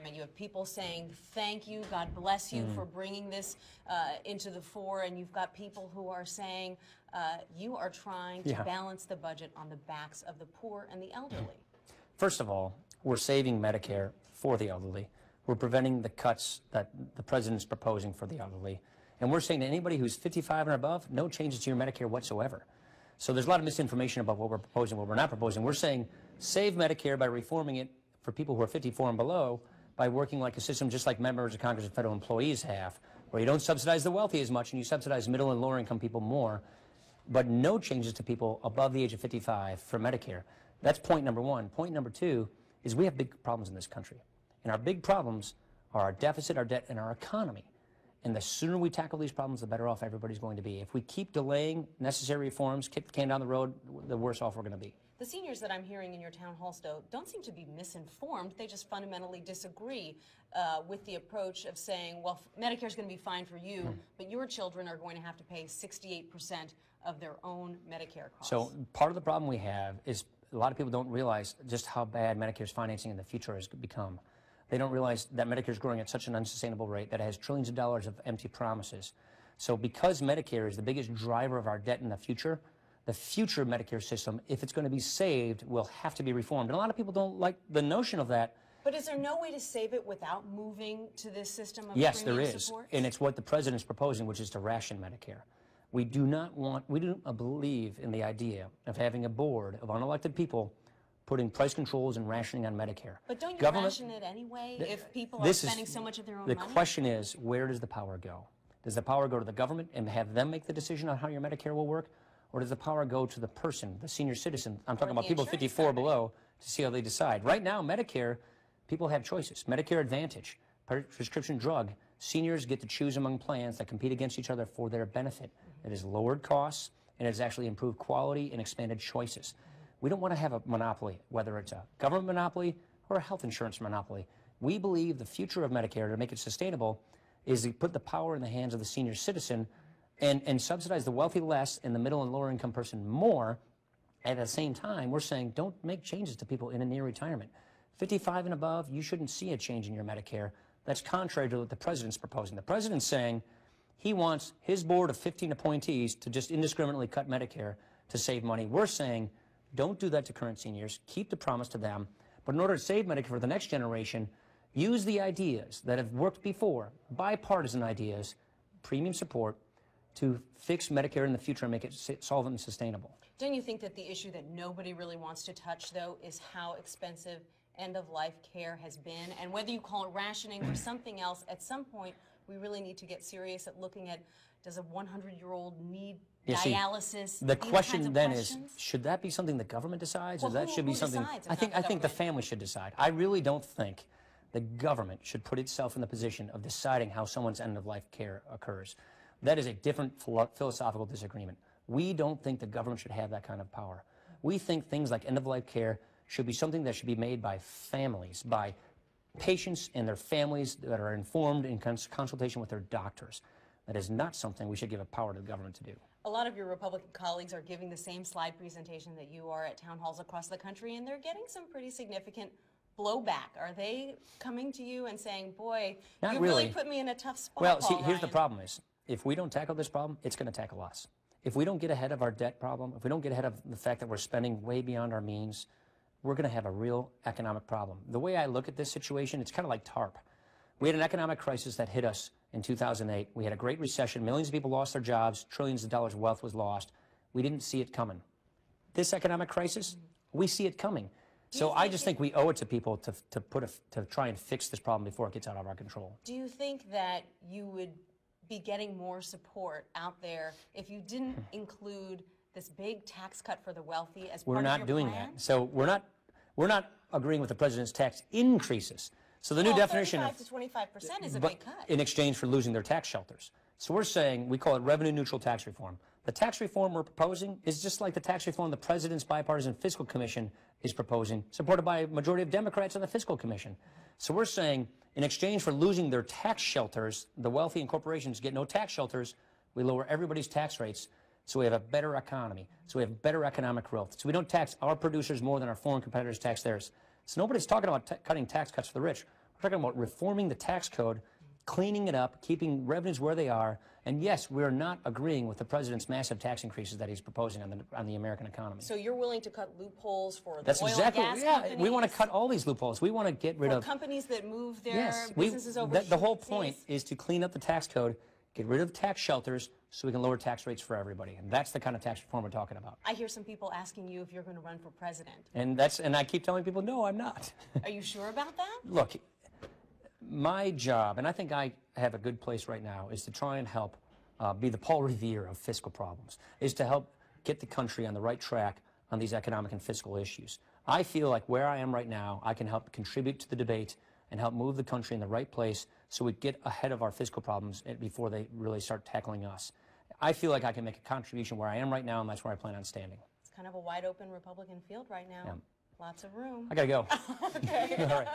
retirement. You have people saying, thank you, God bless you for bringing this into the fore, and you've got people who are saying you are trying to balance the budget on the backs of the poor and the elderly. First of all, we're saving Medicare for the elderly. We're preventing the cuts that the president's proposing for the elderly. And we're saying to anybody who's 55 and above, no changes to your Medicare whatsoever. So there's a lot of misinformation about what we're proposing, what we're not proposing. We're saying save Medicare by reforming it for people who are 54 and below by working like a system just like members of Congress and federal employees have, where you don't subsidize the wealthy as much and you subsidize middle and lower income people more, but no changes to people above the age of 55 for Medicare. That's point number one. Point number two is we have big problems in this country. And our big problems are our deficit, our debt, and our economy. And the sooner we tackle these problems, the better off everybody's going to be. If we keep delaying necessary reforms, kick the can down the road, the worse off we're going to be. The seniors that I'm hearing in your town halls, though, don't seem to be misinformed. They just fundamentally disagree with the approach of saying, well, Medicare's going to be fine for you, but your children are going to have to pay 68% of their own Medicare costs. So part of the problem we have is a lot of people don't realize just how bad Medicare's financing in the future has become. They don't realize that Medicare is growing at such an unsustainable rate that it has trillions of dollars of empty promises. So because Medicare is the biggest driver of our debt in the future Medicare system, if it's going to be saved, will have to be reformed. And a lot of people don't like the notion of that. But is there no way to save it without moving to this system of Yes, there premium is. supports? And it's what the president's proposing, which is to ration Medicare. We don't believe in the idea of having a board of unelected people putting price controls and rationing on Medicare. But don't you ration it anyway if people are spending so much of their own money? The question is, where does the power go? Does the power go to the government and have them make the decision on how your Medicare will work? Or does the power go to the person, the senior citizen? I'm talking about people 54 below to see how they decide. Right now, Medicare, people have choices. Medicare Advantage, prescription drug, seniors get to choose among plans that compete against each other for their benefit. It has lowered costs, and it has actually improved quality and expanded choices. We don't want to have a monopoly, whether it's a government monopoly or a health insurance monopoly. We believe the future of Medicare, to make it sustainable, is to put the power in the hands of the senior citizen and subsidize the wealthy less and the middle and lower income person more. At the same time, we're saying don't make changes to people in a near retirement. 55 and above, you shouldn't see a change in your Medicare. That's contrary to what the president's proposing. The president's saying he wants his board of 15 appointees to just indiscriminately cut Medicare to save money. We're saying don't do that to current seniors. Keep the promise to them. But in order to save Medicare for the next generation, use the ideas that have worked before, bipartisan ideas, premium support, to fix Medicare in the future and make it solvent and sustainable. Don't you think that the issue that nobody really wants to touch, though, is how expensive end-of-life care has been? And whether you call it rationing or something else, at some point, we really need to get serious at looking at, does a 100-year-old need dialysis? The question then is, should that be something the government decides, or that should be something? I think the family should decide. I really don't think the government should put itself in the position of deciding how someone's end-of-life care occurs. That is a different philosophical disagreement. We don't think the government should have that kind of power. We think things like end-of-life care should be something that should be made by families, by patients and their families that are informed in consultation with their doctors. That is not something we should give a power to the government to do. A lot of your Republican colleagues are giving the same slide presentation that you are at town halls across the country, and they're getting some pretty significant blowback. Are they coming to you and saying, boy, you really put me in a tough spot? Well, see, here's the problem is, if we don't tackle this problem, it's going to tackle us. If we don't get ahead of our debt problem, if we don't get ahead of the fact that we're spending way beyond our means, we're going to have a real economic problem. The way I look at this situation, it's kind of like TARP. We had an economic crisis that hit us in 2008. We had a great recession. Millions of people lost their jobs. Trillions of dollars of wealth was lost. We didn't see it coming. This economic crisis, we see it coming. So I just think we owe it to people to try and fix this problem before it gets out of our control. Do you think that you would be getting more support out there if you didn't include this big tax cut for the wealthy as part of your plan? We're not doing that. So we're not agreeing with the president's tax increases. So the new definition of 35 to 25% is a big cut. In exchange for losing their tax shelters. So we're saying, we call it revenue neutral tax reform. The tax reform we're proposing is just like the tax reform the president's bipartisan fiscal commission is proposing, supported by a majority of Democrats on the fiscal commission. So we're saying, in exchange for losing their tax shelters, the wealthy and corporations get no tax shelters, we lower everybody's tax rates so we have a better economy, so we have better economic growth. So we don't tax our producers more than our foreign competitors tax theirs. So nobody's talking about cutting tax cuts for the rich. We're talking about reforming the tax code, cleaning it up, keeping revenues where they are. And yes, we're not agreeing with the president's massive tax increases that he's proposing on the American economy. So you're willing to cut loopholes for the That's oil exactly, and gas yeah, companies? we want to cut all these loopholes. We want to get rid for of companies that move their businesses the whole overseas? point is to clean up the tax code, get rid of tax shelters so we can lower tax rates for everybody. And that's the kind of tax reform we're talking about. I hear some people asking you if you're going to run for president. And I keep telling people, no, I'm not. Are you sure about that? Look, my job, and I think I have a good place right now, is to try and help be the Paul Revere of fiscal problems, is to help get the country on the right track on these economic and fiscal issues. I feel like where I am right now, I can help contribute to the debate and help move the country in the right place so we get ahead of our fiscal problems before they really start tackling us. I feel like I can make a contribution where I am right now, and that's where I plan on standing. It's kind of a wide open Republican field right now. Yeah. Lots of room. I got to go. Okay. All right.